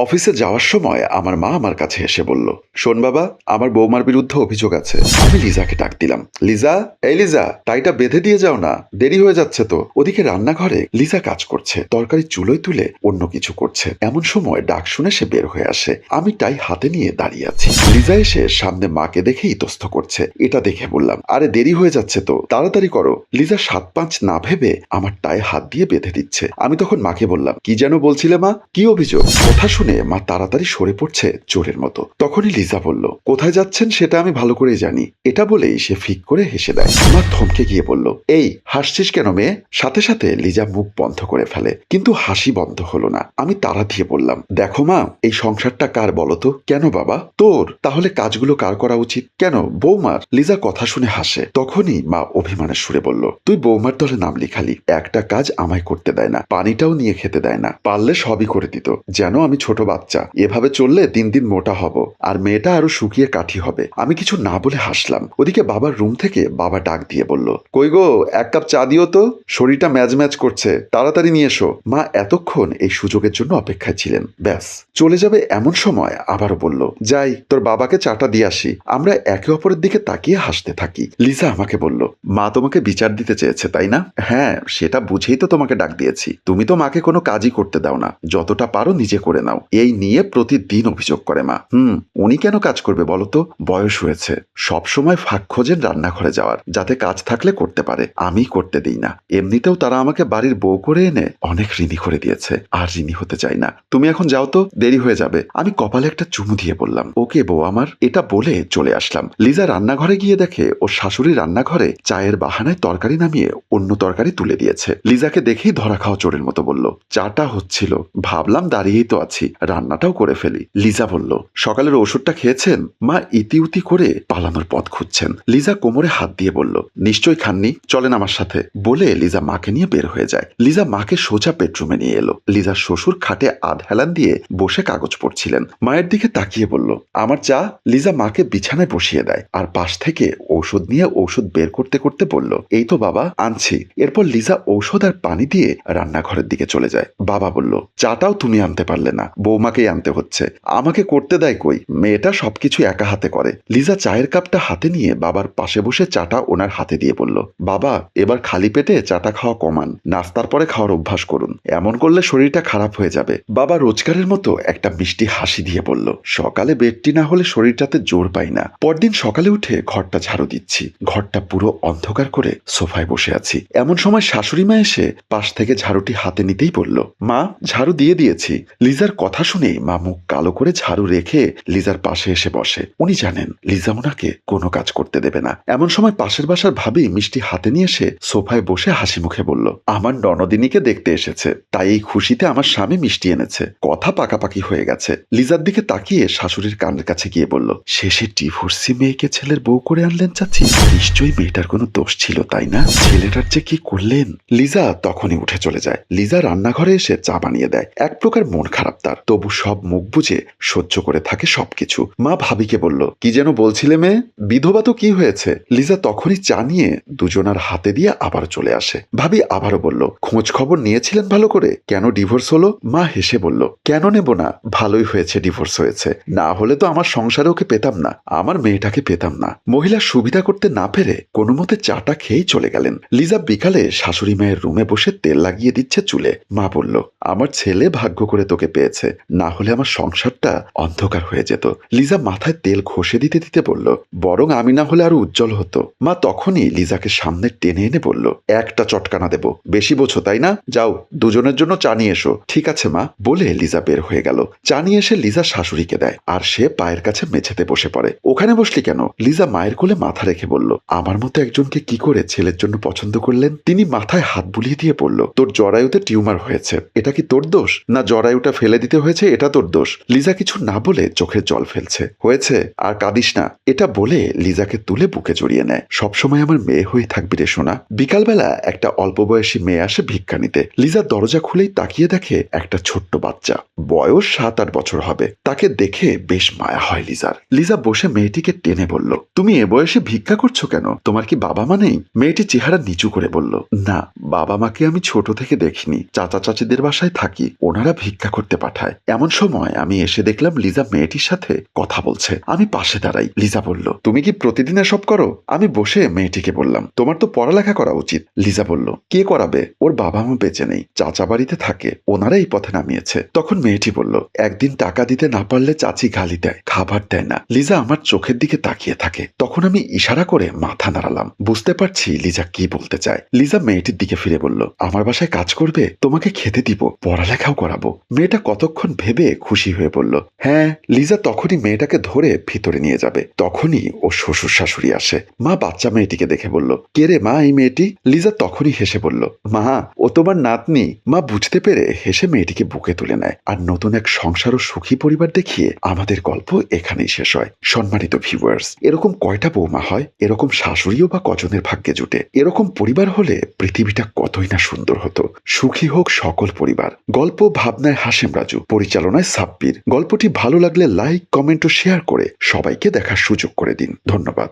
অফিসে যাওয়ার সময় আমার মা আমার কাছে এসে বলল, শোন বাবা, আমার বৌমার বিরুদ্ধে অভিযোগ আছে। আমি লিজাকে ডাক দিলাম। লিজা, এই লিজা, টাইটা বেঁধে দিয়ে যাও না, দেরি হয়ে যাচ্ছে তো। ওদিকে রান্নাঘরে লিজা কাজ করছে, তরকারি চুলোয় তুলে অন্য কিছু করছে। এমন সময় ডাক শুনে সে বের হয়ে আসে। আমি টাই হাতে নিয়ে দাঁড়িয়ে আছি। লিজা এসে সামনে মাকে দেখে ইতস্ত করছে। এটা দেখে বললাম, আরে দেরি হয়ে যাচ্ছে তো, তাড়াতাড়ি করো। লিজা ৭-৫ না ভেবে আমার টাই হাত দিয়ে বেঁধে দিচ্ছে। আমি তখন মাকে বললাম, কি যেন বলছিলে মা, কি অভিযোগ? কথা শুনে মা তাড়াতাড়ি সরে পড়ছে চোরের মতো। তখনই লিজা বলল, কোথায় যাচ্ছেন সেটা আমি ভালো করেই জানি। এটা বলেই সে ফিক করে হেসে দেয়। মা থমকে গিয়ে বলল, এই হাসছিস কেন মেয়ে? সাথে সাথে লিজা মুখ বন্ধ করে ফেলে, কিন্তু হাসি বন্ধ হলো না। আমি তাড়া দিয়ে বললাম, দেখো মা, এই সংসারটা কার বলতো? কেন বাবা? তোর? তাহলে কাজগুলো কার করা উচিত? কেন বৌমার? লিজা কথা শুনে হাসে। তখনই মা অভিমানের সুরে বলল, তুই বৌমার দলে নাম লিখালি, একটা কাজ আমায় করতে দেয় না, পানিটাও নিয়ে খেতে দেয় না, পারলে সবই করে দিত, যেন আমি ছোট বাচ্চা। এভাবে চললে দিন দিন মোটা হব, আর মেয়েটা আরো শুকিয়ে কাঠি হবে। আমি কিছু না বলে হাসলাম। ওদিকে বাবার রুম থেকে বাবা ডাক দিয়ে বলল, কই গো, এক কাপ চা দিও তো, শরীরটা ম্যাজ ম্যাজ করছে, তাড়াতাড়ি নিয়ে এসো। মা এতক্ষণ এই সুযোগের জন্য অপেক্ষায় ছিলেন। ব্যাস চলে যাবে এমন সময় আবারও বলল, যাই তোর বাবাকে চাটা দিয়ে আসি। আমরা একে অপরের দিকে তাকিয়ে হাসতে থাকি। লিজা আমাকে বলল, মা তোমাকে বিচার দিতে চেয়েছে তাই না? হ্যাঁ, সেটা বুঝেই তো তোমাকে ডাক দিয়েছি। তুমি তো মাকে কোনো কাজই করতে দাও না, যতটা পারো নিজে করে নাও, এই নিয়ে প্রতিদিন অভিযোগ করে মা। উনি কেন কাজ করবে বলো তো? বয়স হয়েছে, সবসময় ফাঁক খোঁজেন রান্নাঘরে যাওয়ার, যাতে কাজ থাকলে করতে পারে। আমি করতে দিই না। এমনিতেও তারা আমাকে বাড়ির বউ করে এনে অনেক ঋণী করে দিয়েছে, আর ঋণী হতে চাই না। তুমি এখন যাও তো, দেরি হয়ে যাবে। আমি কপালে একটা চুমু দিয়ে বললাম, ওকে বউ আমার। এটা বলে চলে আসলাম। লিজা রান্নাঘরে গিয়ে দেখে ও শাশুড়ি রান্নাঘরে চায়ের বাহানায় তরকারি নামিয়ে অন্য তরকারি তুলে দিয়েছে। লিজাকে দেখেই ধরা খাওয়া চোরের মতো বলল, চাটা হচ্ছিল, ভাবলাম দাঁড়িয়েই তো আছি, রান্নাটাও করে ফেলি। লিজা বলল, সকালের ওষুধটা খেয়েছেন? মা ইতিউতি করে পালানোর পথ খুঁজছেন। লিজা কোমরে হাত দিয়ে বলল, নিশ্চয়ই খাননি, চলেন আমার সাথে। বলে লিজা মাকে নিয়ে বের হয়ে যায়। লিজা মাকে সোজা বেডরুমে নিয়ে এলো। লিজার শ্বশুর খাটে আধ হেলান দিয়ে বসে কাগজ পড়ছিলেন। মায়ের দিকে তাকিয়ে বলল, আমার চা। লিজা মাকে বিছানায় বসিয়ে দেয়, আর পাশ থেকে ঔষধ নিয়ে ঔষধ বের করতে করতে বলল, এই তো বাবা, আনছি। এরপর লিজা ঔষধ আর পানি দিয়ে রান্নাঘরের দিকে চলে যায়। বাবা বলল, চাটাও তুমি আনতে পারলে না, বৌমাকেই আনতে হচ্ছে। আমাকে করতে দেয় কই? মেয়েটা সবকিছু একা হাতে করে। লিজা চায়ের কাপটা হাতে নিয়ে বাবার পাশে বসে চাটা ওনার হাতে দিয়ে বলল, বাবা, এবার খালি পেটে চাটা খাওয়া কমান, নাস্তার পরে খাওয়ার অভ্যাস করুন, এমন করলে শরীরটা খারাপ হয়ে যাবে। বাবা রোজগারের মতো একটা মিষ্টি হাসি দিয়ে বলল, সকালে বেডটি না হলে শরীরটাতে জোর পাই না। পরদিন সকালে উঠে ঘরটা ঝাড়ু দিচ্ছি। ঘরটা পুরো অন্ধকার করে সোফায় বসে আছি। এমন সময় শাশুড়ি মা এসে পাশ থেকে ঝাড়ুটি হাতে নিতেই বলল, মা, ঝাড়ু দিয়ে দিয়েছি। লিজার কথা শুনে মা মুখ কালো করে ঝাড়ু রেখে লিজার পাশে এসে বসে। উনি জানেন লিজা ওনাকে কোনো কাজ করতে দেবে না। এমন সময় পাশের বাসার ভাবি মিষ্টি হাতে নিয়ে এসে সোফায় বসে হাসি মুখে বলল, আমার ননদিনীকে দেখতে এসেছে, তাই এই খুশিতে আমার স্বামী মিষ্টি এনেছে। কথা পাকাপাকি হয়ে গেছে। লিজার দিকে তাকিয়ে শাশুড়ির কানের কাছে গিয়ে বলল, শেষে ডিভোর্সি মেয়েকে ছেলের বউ করে আনলেন চাচি? নিশ্চয়ই মেয়েটার কোনো দোষ ছিল তাই না? ছেলেটার যে কি করলেন? লিজা তখনই উঠে চলে যায়। লিজা রান্নাঘরে এসে চা বানিয়ে দেয়। এক প্রকার মন খারাপ তার, তবু সব মুখ বুঝে সহ্য করে থাকে সবকিছু। মা ভাবিকে বলল, কি যেন বলছিলে মেয়ে? বিধবা তো কি হয়েছে? লিজা তখনই চা নিয়ে দুজনার হাতে দিয়ে আবার চলে আসে। ভাবি আবারও বলল, খোঁজ খবর নিয়েছিলেন ভালো করে? কেন ডিভোর্স হলো? মা হেসে বলল, কেন নেব না, ভালোই হয়েছে ডিভোর্স হয়েছে, না হলে তো আমার সংসারে ওকে পেতাম না, আমার মেয়েটাকে পেতাম না। মহিলা সুবিধা করতে না পেরে কোনো মতে চাটা খেয়েই চলে গেলেন। লিজা বিকালে শাশুড়ি মায়ের রুমে বসে তেল লাগিয়ে দিচ্ছে চুলে। মা বলল, আমার ছেলে ভাগ্য করে তোকে পেয়েছে, না হলে আমার সংসারটা অন্ধকার হয়ে যেত। লিজা মাথায় তেল ঘষে দিতে দিতে বলল, বরং আমি না হলে আরো উজ্জ্বল হতো। মা তখনই লিজাকে সামনে টেনে এনে বলল, একটা চটকানা দেব, বেশি বোঝো তাই না? যাও দুজনের জন্য চা নিয়ে এসো। ঠিক আছে মা, বলে লিজা বের হয়ে গেল। চা নিয়ে এসে লিজা শাশুড়িকে দেয়, আর সে পায়ের কাছে মেঝেতে বসে পড়ে। ওখানে বসলি কেন? লিজা মায়ের কোলে মাথা রেখে বলল, আমার মতো একজনকে কি করে ছেলের জন্য পছন্দ করলেন? তিনি মাথায় হাত বুলিয়ে দিয়ে বলল, তোর জরায়ুতে টিউমার হয়েছে, এটা কি তোর দোষ? না জরায়ুটা ফেলে দিতে হয়েছে এটা তোর দোষ? লিজা কিছু না বলে চোখের জল ফেলছে। হয়েছে, আর কাঁদিস না। এটা বলে লিজাকে তুলে বুকে জড়িয়ে নেয়। সবসময় আমার মেয়ে হয়ে থাকবি রে সোনা। বিকালবেলা একটা অল্প বয়সী মেয়ে আসে ভিক্ষা নিতে। লিজা দরজা খুলেই তাকিয়ে দেখে একটা ছোট্ট বাচ্চা, বয়স 7-8 বছর হবে। তাকে দেখে বেশ মায়া হয় লিজার। লিজা বসে মেয়েটিকে টেনে বলল, তুমি এ বয়সে ভিক্ষা করছো কেন? তোমার কি বাবা মা নেই? মেয়েটি চেহারা নিচু করে বলল, না, বাবা মাকে আমি ছোট থেকে দেখিনি, চাচা চাচিদের বাসায় থাকি, ওনারা ভিক্ষা করতে পাঠায়। কোথায়। এমন সময় আমি এসে দেখলাম লিজা মেয়েটির সাথে কথা বলছে। আমি পাশে দাঁড়াই। লিজা বলল, তুমি কি প্রতিদিন এসব করো? আমি বসে মেয়েটিকে বললাম, তোমার তো পড়ালেখা করা উচিত। লিজা বলল, কে করাবে? ওর বাবা মা বেঁচে নেই, চাচা বাড়িতে থাকে, ওনারা এই পথে নামিয়েছে। তখন মেয়েটি বলল, একদিন টাকা দিতে না পারলে চাচি গালি দেয়, খাবার দেয় না। লিজা আমার চোখের দিকে তাকিয়ে থাকে। তখন আমি ইশারা করে মাথা নাড়ালাম। বুঝতে পারছি লিজা কি বলতে চায়। লিজা মেয়েটির দিকে ফিরে বলল, আমার বাসায় কাজ করবে, তোমাকে খেতে দিব, পড়ালেখাও করাবো। মেয়েটা কতক্ষণ ভেবে খুশি হয়ে বলল, হ্যাঁ। লিজা তখনই মেয়েটাকে ধরে ভিতরে নিয়ে যাবে। তখনই ও শ্বশুর শাশুড়ি আসে। মা বাচ্চা মেয়েটিকে দেখে বলল, কে রে মা এই মেয়েটি? লিজা তখনই হেসে বলল, মা ও তোমার নাতনি। মা বুঝতে পেরে হেসে মেয়েটিকে বুকে তুলে নেয়। আর নতুন এক সংসার ও সুখী পরিবার দেখিয়ে আমাদের গল্প এখানেই শেষ হয়। সম্মানিত ভিউয়ার্স, এরকম কয়টা বৌমা হয়? এরকম শাশুড়িও বা কজনের ভাগ্যে জুটে? এরকম পরিবার হলে পৃথিবীটা কতই না সুন্দর হতো। সুখী হোক সকল পরিবার। গল্প ভাবনায় হাশেম রাজু, পরিচালনায় সাব্বির। গল্পটি ভালো লাগলে লাইক, কমেন্ট ও শেয়ার করে সবাইকে দেখার সুযোগ করে দিন। ধন্যবাদ।